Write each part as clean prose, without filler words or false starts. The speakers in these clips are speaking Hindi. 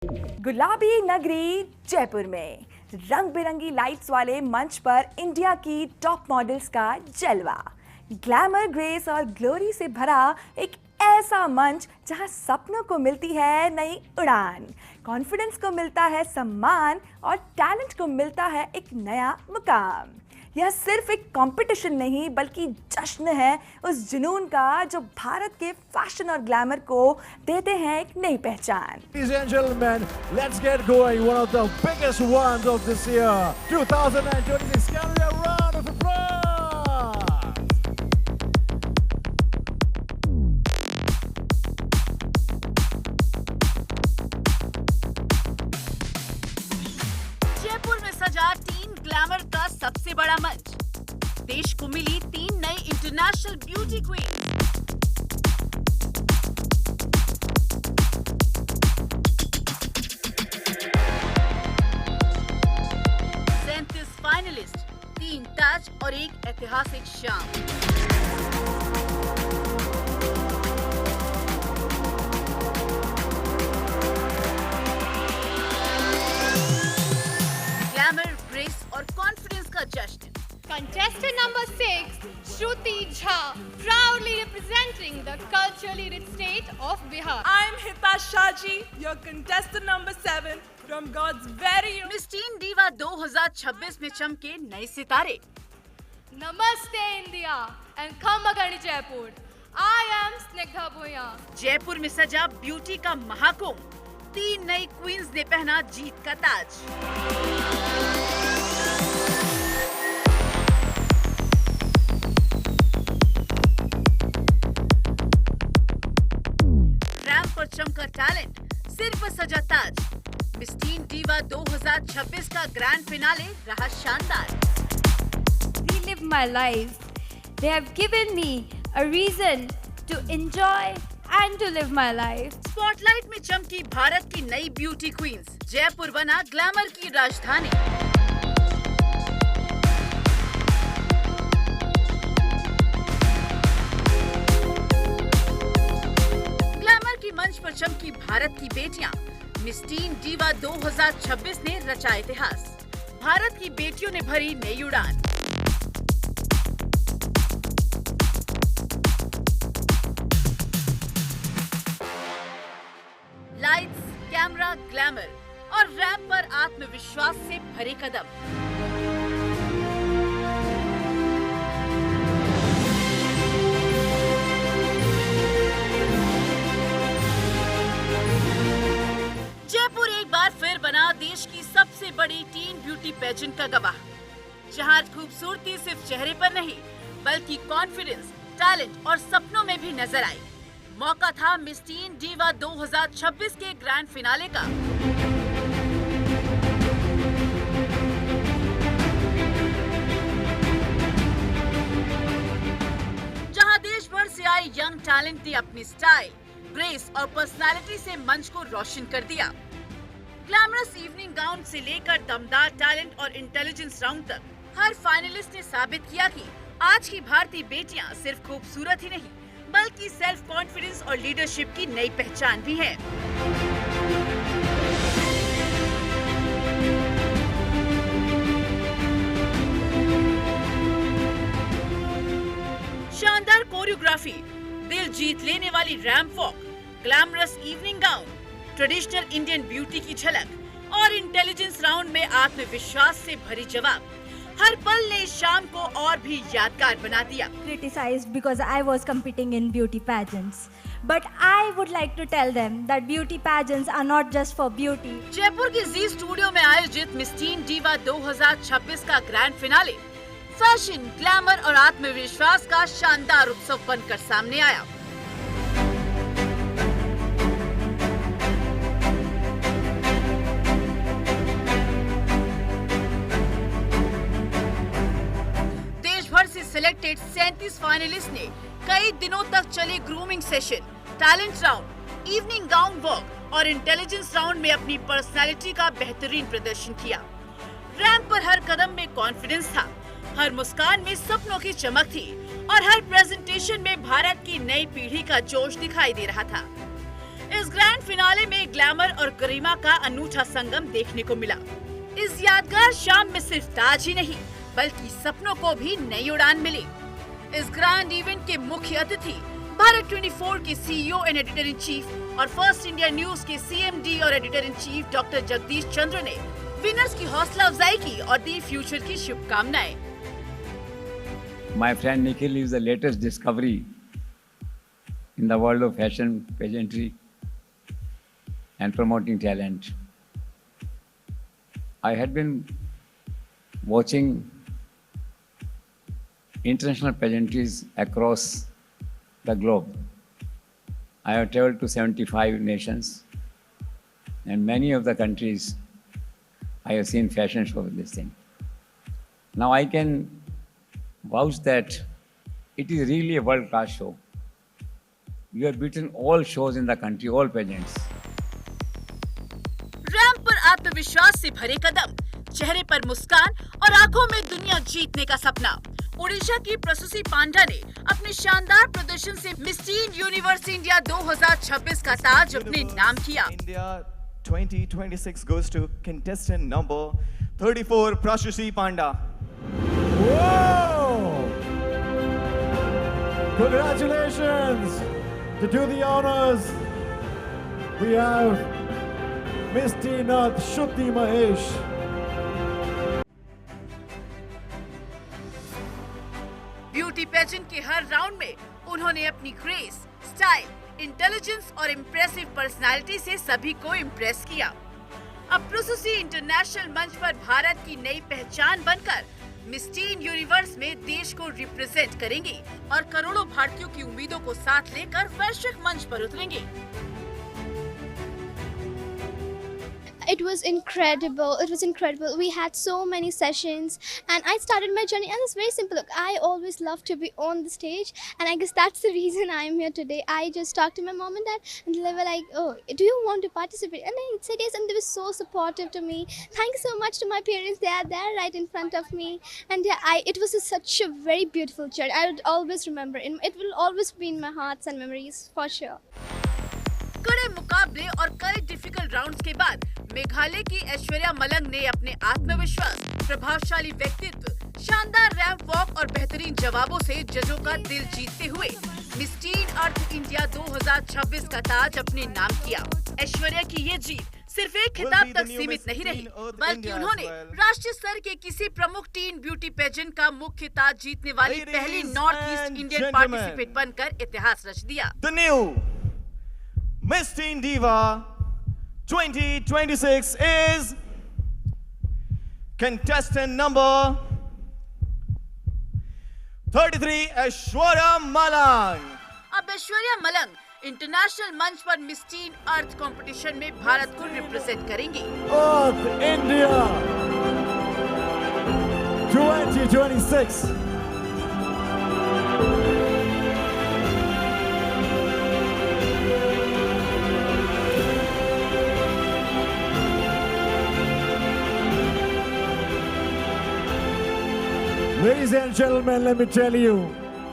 गुलाबी नगरी जयपुर में रंग बिरंगी लाइट्स वाले मंच पर इंडिया की टॉप मॉडल्स का जलवा। ग्लैमर, ग्रेस और ग्लोरी से भरा एक ऐसा मंच जहां सपनों को मिलती है नई उड़ान, कॉन्फिडेंस को मिलता है सम्मान और टैलेंट को मिलता है एक नया मुकाम। यह सिर्फ एक कंपटीशन नहीं बल्कि जश्न है उस जुनून का जो भारत के फैशन और ग्लैमर को देते हैं एक नई पहचान। Ladies and gentlemen, let's get going. One of the biggest ones of this year, 2026. Can we have a round of applause? Jaipur में सजा टीन ग्लैमर का सबसे बड़ा मंच। देश को मिली 3 नई international beauty queen. Finalist, 3 touch और एक ऐतिहासिक शाम। ग्लैमर, ग्रेस और कॉन्फिडेंस का जश्न। Contestant number 6, Shruti Jha, proudly representing the culturally rich state of Bihar. I'm Hita Shaji, your contestant number 7 from God's very own. Miss tin diva 2026 में चमके नए सितारे। Namaste India and Khamagani Jaipur. I am Snigdha Bhuya. Jaipur में सजा ब्यूटी का महाकुंभ। 3 नई क्वींस ने पहना जीत का ताज। रैंप पर चमका टैलेंट, सिर पर सजा ताज। मिस टीन डीवा 2026 का ग्रैंड फिनाले रहा शानदार। Relive my life. They have given me a reason to enjoy and to live my life. Spotlight में चमकी भारत की नई ब्यूटी क्वींस। जयपुर बना ग्लैमर की राजधानी। ग्लैमर की मंच पर चमकी भारत की बेटियां। मिस टीन डीवा 2026 ने रचा इतिहास। भारत की बेटियों ने भरी नई उड़ान। लाइट्स, कैमरा, ग्लैमर और रैंप पर आत्मविश्वास से भरे कदम। जयपुर एक बार फिर बना देश की सबसे बड़ी टीन ब्यूटी पेजेंट का गवाह, जहां खूबसूरती सिर्फ चेहरे पर नहीं बल्कि कॉन्फिडेंस, टैलेंट और सपनों में भी नजर आई। मौका था मिस टीन डीवा 2026 के ग्रैंड फिनाले का। जहां देश भर से आए यंग टैलेंट ने अपनी स्टाइल, ग्रेस और पर्सनालिटी से मंच को रोशन कर दिया। ग्लैमरस इवनिंग गाउन से लेकर दमदार टैलेंट और इंटेलिजेंस राउंड तक हर फाइनलिस्ट ने साबित किया कि आज की भारतीय बेटियां सिर्फ खूबसूरत ही नहीं बल्कि सेल्फ कॉन्फिडेंस और लीडरशिप की नई पहचान भी है। शानदार कोरियोग्राफी, दिल जीत लेने वाली ramp walk, glamorous evening gown, traditional Indian beauty की झलक और इंटेलिजेंस राउंड में आत्मविश्वास से भरी जवाब। हर पल ने इस शाम को और भी यादगार बना दिया। Criticized because I was competing in beauty pageants. But I would like to tell them that beauty pageants are not just for beauty. Jaipur की जी स्टूडियो में आयोजित मिस टीन डीवा 2026 का ग्रैंड फिनाले फैशन, ग्लैमर और आत्मविश्वास का शानदार उत्सव बनकर सामने आया। देश भर से सिलेक्टेड 37 फाइनलिस्ट ने कई दिनों तक चले grooming session, talent round, evening gown walk और इंटेलिजेंस राउंड में अपनी पर्सनालिटी का बेहतरीन प्रदर्शन किया। रैंप पर हर कदम में कॉन्फिडेंस था, हर मुस्कान में सपनों की चमक थी और हर प्रेजेंटेशन में भारत की नई पीढ़ी का जोश दिखाई दे रहा था। इस ग्रैंड फिनाले में ग्लैमर और गरिमा का अनूठा संगम देखने को मिला। इस यादगार शाम में सिर्फ ताज ही नहीं बल्कि सपनों को भी नई उड़ान मिली। इस ग्रैंड इवेंट के मुख्य अतिथि भारत 24 के CEO and editor in chief और फर्स्ट इंडिया न्यूज के सीएमडी और editor in chief doctor Jagdish Chandra ने विनर्स की हौसला अफजाई की और दी फ्यूचर की शुभकामनाएं। My friend Nikhil is the latest discovery in the world of fashion, pageantry, and promoting talent. I had been watching international pageantries across the globe. I have traveled to 75 nations, and many of the countries I have seen fashion shows this thing. Now I can vouch that it is really a world-class show. You have beaten all shows in the country, all pageants. Ramp पर आत्मविश्वास से भरे कदम, चेहरे पर मुस्कान और आंखों में दुनिया जीतने का सपना। ओडिशा की प्रसूति पांडा ने अपने शानदार प्रदर्शन से मिस टीन यूनिवर्स इंडिया 2026 का ताज अपने नाम किया। India 2026 goes to contestant number 34, Prasuti Panda. Whoa! Congratulations! To do the honors, we have Miss Tina Shruti Mahesh. Beauty pageant के हर राउंड में उन्होंने अपनी ग्रेस, स्टाइल, इंटेलिजेंस और इम्प्रेसिव पर्सनालिटी से सभी को इम्प्रेस किया। अब प्रसूति इंटरनेशनल मंच पर भारत की नई पहचान बनकर मिस टीन यूनिवर्स में देश को रिप्रेजेंट करेंगी और करोड़ों भारतीयों की उम्मीदों को साथ लेकर वैश्विक मंच पर उतरेंगी। It was incredible. It was incredible. We had so many sessions and I started my journey and it's very simple. Look, I always love to be on the stage and I guess that's the reason I'm here today. I just talked to my mom and dad and they were like, oh, do you want to participate? And I said yes and they were so supportive to me. Thank you so much to my parents. They are there right in front of me. And yeah, it was such a very beautiful journey. I would always remember. It will always be in my hearts and memories for sure. कड़े मुकाबले और कई डिफिकल्ट राउंड्स के बाद मेघालय की ऐश्वर्या मलंग ने अपने आत्मविश्वास, प्रभावशाली व्यक्तित्व, शानदार रैंप वॉक और बेहतरीन जवाबों से जजों का दिल जीतते हुए मिस टीन अर्थ इंडिया 2026 का ताज अपने नाम किया। ऐश्वर्या की ये जीत सिर्फ एक खिताब तक सीमित नहीं रही, बल्कि उन्होंने राष्ट्रीय स्तर के किसी प्रमुख टीन ब्यूटी पेजेंट का मुख्य ताज जीतने वाली पहली नॉर्थ ईस्ट इंडियन पार्टिसिपेंट बनकर इतिहास रच दिया। The new Miss Teen Diva 2026 is contestant number 33, Aishwarya Malang. अब ऐश्वर्या मलंग इंटरनेशनल मंच पर मिस टीन अर्थ कंपटीशन में भारत को रिप्रेजेंट करेंगी। Earth India 2026. Ladies and gentlemen, let me tell you,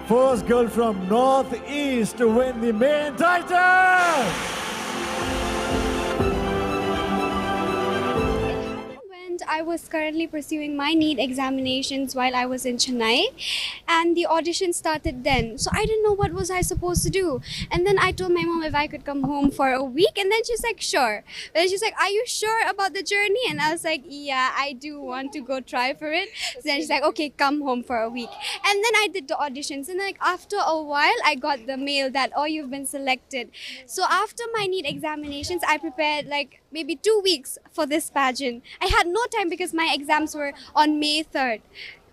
first girl from Northeast to win the main title! I was currently pursuing my NEET examinations while I was in Chennai and the audition started then. So I didn't know what was I supposed to do. And then I told my mom if I could come home for a week and then she's like, sure. And then she's like, are you sure about the journey? And I was like, yeah, I do want to go try for it. So then she's like, okay, come home for a week. And then I did the auditions and like after a while I got the mail that, oh, you've been selected. So after my NEET examinations, I prepared like maybe 2 weeks for this pageant. I had no time because my exams were on May 3rd.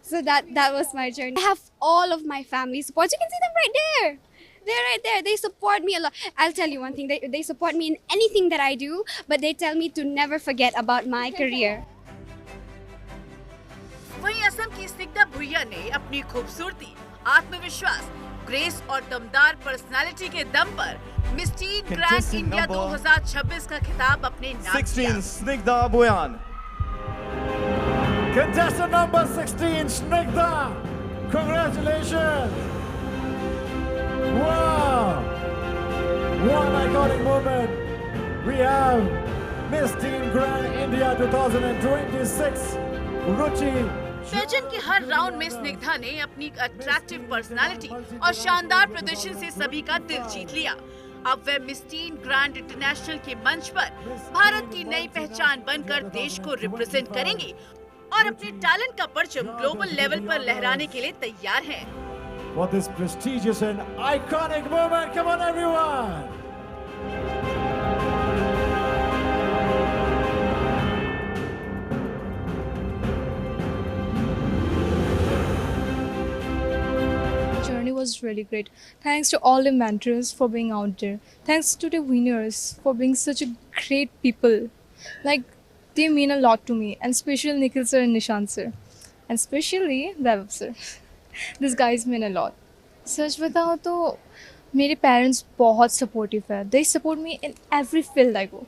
So that was my journey. I have all of my family support. You can see them right there. They're right there. They support me a lot. I'll tell you one thing. They support me in anything that I do, but they tell me to never forget about my career. वहीं असम की स्निग्धा भुइया ने अपनी खूबसूरती, आत्मविश्वास, ग्रेस और दमदार पर्सनालिटी के दम पर मिस टीन ग्रैंड इंडिया 2026 का खिताब अपने नाम 16, Snigdha Bhuyan. Contestant number 16, Snigdha. Congratulations. Wow. one iconic moment. We have Miss Teen Grand India 2026, Ruchi. Pageant के हर राउंड में स्निग्धा ने अपनी अट्रैक्टिव पर्सनालिटी और शानदार प्रदर्शन से सभी का दिल जीत लिया। अब वे मिस टीन ग्रैंड इंटरनेशनल के मंच पर भारत की नई पहचान बनकर देश को रिप्रेजेंट करेंगे और अपने टैलेंट का परचम ग्लोबल लेवल पर लहराने के लिए तैयार हैं। For this prestigious and iconic moment, come on everyone! Journey was really great. Thanks to all the mentors for being out there. Thanks to the winners for being such a great people. Like, they mean a lot to me, and especially Nikhil sir and Nishant sir, and especially Vaibhav sir. These guys mean a lot. सच बताओ तो मेरे parents बहुत supportive है. They support me in every field I go.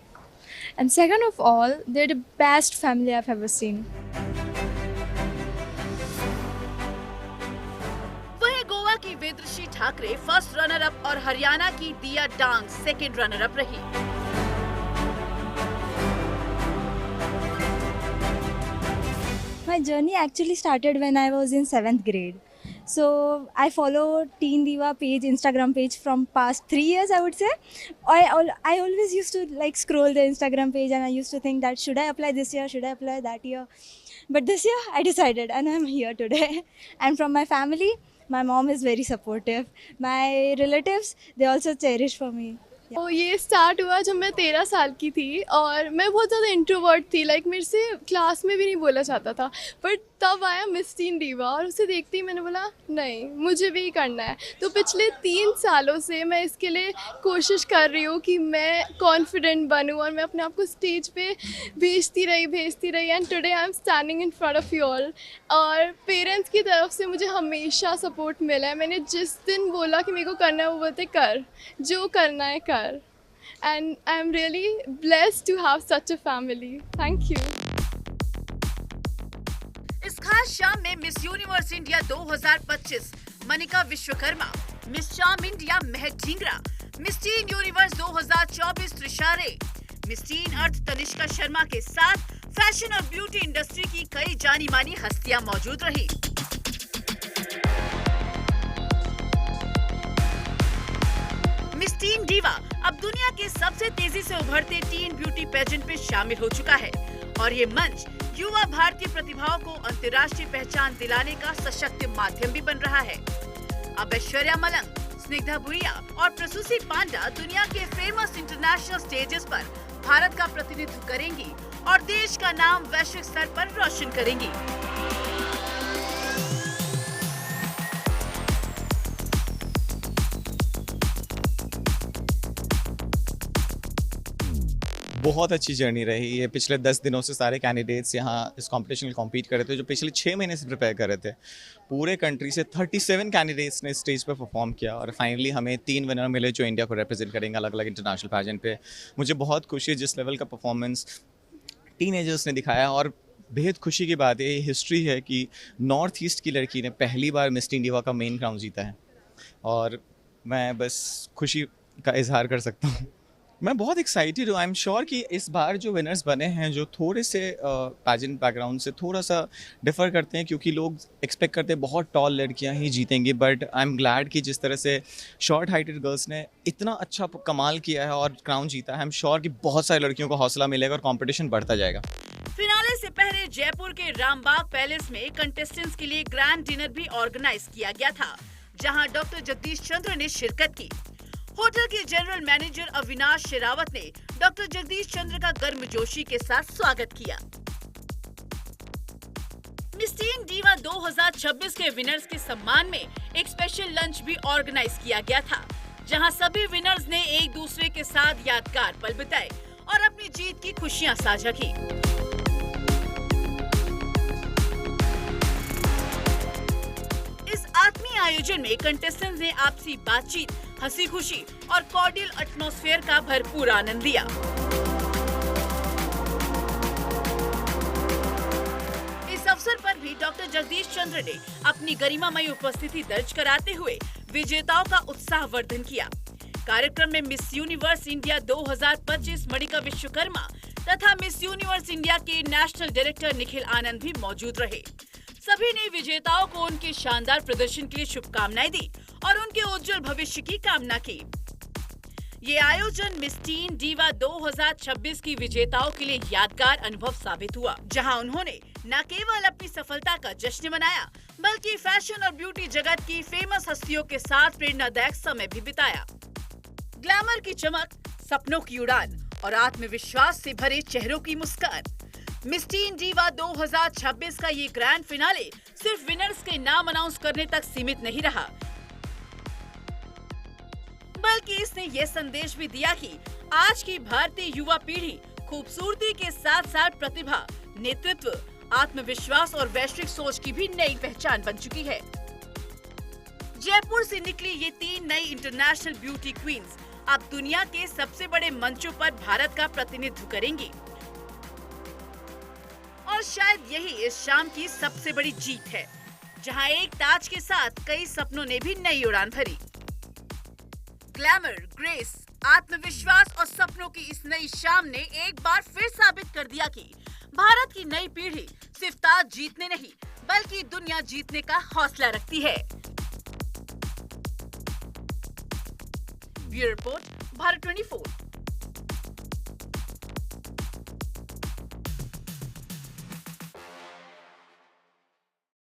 And second of all, they're the best family I've ever seen. वहीं गोवा की Vedashree Thackeray first runner up और हरियाणा की दिया डांग सेकंड रनर अप रही। My journey actually started when I was in 7th grade. So I follow Teen Diva page, Instagram page from past 3 years, I would say. I always used to like scroll the Instagram page and I used to think that should I apply this year, should I apply that year? But this year I decided and I'm here today. And from my family, my mom is very supportive. My relatives, they also cherish for me. तो ये स्टार्ट हुआ जब मैं 13 साल की थी और मैं बहुत ज़्यादा इंट्रोवर्ट थी, लाइक मेरे से क्लास में भी नहीं बोला जाता था। बट तब आया मिस टीन डीवा और उसे देखते ही मैंने बोला नहीं, मुझे भी करना है। तो पिछले 3 सालों से मैं इसके लिए कोशिश कर रही हूँ कि मैं कॉन्फिडेंट बनूँ और मैं अपने आप को स्टेज पे भेजती रही and today I am standing in front of you all. और पेरेंट्स की तरफ से मुझे हमेशा सपोर्ट मिला है। मैंने जिस दिन बोला कि मेरे को करना है वो बोलते कर, जो करना है कर। And I'm really blessed to have such a family. Thank you. इस खास शाम में miss universe India 2025 Manika Vishwakarma, miss charm India Mehak Dhingra, miss teen universe 2024 Trisha Ray, miss teen earth Tanishka Sharma के साथ फैशन और ब्यूटी इंडस्ट्री की कई जानी मानी हस्तियां मौजूद रही। मिस टीन डीवा अब दुनिया के सबसे तेजी से उभरते टीन ब्यूटी पेजेंट में शामिल हो चुका है और ये मंच युवा भारतीय प्रतिभाओं को अंतर्राष्ट्रीय पहचान दिलाने का सशक्त माध्यम भी बन रहा है। अब ऐश्वर्या मलंग, स्निग्धा भुइया और प्रसूति पांडा दुनिया के फेमस इंटरनेशनल स्टेजेस पर भारत का प्रतिनिधित्व करेंगी और देश का नाम वैश्विक स्तर पर रोशन करेंगी। बहुत अच्छी जर्नी रही ये। पिछले 10 दिनों से सारे कैंडिडेट्स यहाँ इस कंपटीशन में कॉम्पीट कर रहे थे, जो पिछले 6 महीने से प्रिपेयर कर रहे थे। पूरे कंट्री से 37 कैंडिडेट्स ने स्टेज पे परफॉर्म किया और फाइनली हमें 3 विनर मिले जो इंडिया को रिप्रेजेंट करेंगे अलग अलग इंटरनेशनल पैजेंट पे। मुझे बहुत खुशी है जिस लेवल का परफॉर्मेंस टीनेजर्स ने दिखाया और बेहद खुशी की बात ये हिस्ट्री है कि नॉर्थ ईस्ट की लड़की ने पहली बार मिस टीन डीवा का मेन क्राउन जीता है और मैं बस खुशी का इजहार कर सकता हूँ। मैं बहुत एक्साइटेड हूँ। आई एम श्योर कि इस बार जो विनर्स बने हैं जो थोड़े से पैजेंट बैकग्राउंड से थोड़ा सा डिफ़र करते हैं, क्योंकि लोग एक्सपेक्ट करते हैं बहुत टॉल लड़कियाँ ही जीतेंगी, बट आई एम ग्लैड कि जिस तरह से शॉर्ट हाइटेड गर्ल्स ने इतना अच्छा कमाल किया है और क्राउन जीता है, आई एम श्योर कि बहुत सारी लड़कियों को हौसला मिलेगा और कॉम्पिटिशन बढ़ता जाएगा। फिनाले से पहले जयपुर के रामबाग पैलेस में कंटेस्टेंट्स के लिए ग्रैंड डिनर भी ऑर्गेनाइज किया गया था, जहां डॉक्टर जगदीश चंद्र ने शिरकत की। होटल के जनरल मैनेजर अविनाश शेरावत ने डॉक्टर जगदीश चंद्र का गर्मजोशी के साथ स्वागत किया। मिस टीन डीवा 2026 के विनर्स के सम्मान में एक स्पेशल लंच भी ऑर्गेनाइज किया गया था, जहां सभी विनर्स ने एक दूसरे के साथ यादगार पल बिताए और अपनी जीत की खुशियां साझा की। इस आत्मीय आयोजन में कंटेस्टेंट्स ने आपसी बातचीत, हंसी खुशी और कॉर्डियल एटमॉस्फेयर का भरपूर आनंद लिया। इस अवसर पर भी डॉक्टर जगदीश चंद्र ने अपनी गरिमामयी उपस्थिति दर्ज कराते हुए विजेताओं का उत्साहवर्धन किया। कार्यक्रम में miss universe India 2025 Manika Vishwakarma तथा मिस यूनिवर्स इंडिया के नेशनल डायरेक्टर निखिल आनंद भी मौजूद रहे। सभी ने विजेताओं को उनके शानदार प्रदर्शन के लिए शुभकामनाएं दी और उनके उज्जवल भविष्य की कामना की। ये आयोजन मिस टीन डीवा 2026 की विजेताओं के लिए यादगार अनुभव साबित हुआ, जहां उन्होंने न केवल अपनी सफलता का जश्न मनाया बल्कि फैशन और ब्यूटी जगत की फेमस हस्तियों के साथ प्रेरणादायक समय भी बिताया। ग्लैमर की चमक, सपनों की उड़ान और आत्मविश्वास से भरे चेहरों की मुस्कान। मिस टीन डीवा 2026 का ये ग्रैंड फिनाले सिर्फ विनर्स के नाम अनाउंस करने तक सीमित नहीं रहा, बल्कि इसने ये संदेश भी दिया कि आज की भारतीय युवा पीढ़ी खूबसूरती के साथ साथ प्रतिभा, नेतृत्व, आत्मविश्वास और वैश्विक सोच की भी नई पहचान बन चुकी है। जयपुर से निकली ये 3 नई इंटरनेशनल ब्यूटी क्वींस अब दुनिया के सबसे बड़े मंचों पर भारत का प्रतिनिधित्व करेंगी और शायद यही इस शाम की सबसे बड़ी जीत है, जहां एक ताज के साथ कई सपनों ने भी नई उड़ान भरी। ग्लैमर, ग्रेस, आत्मविश्वास और सपनों की इस नई शाम ने एक बार फिर साबित कर दिया कि भारत की नई पीढ़ी सिर्फ ताज जीतने नहीं बल्कि दुनिया जीतने का हौसला रखती है। Bureau report, Bharat 24।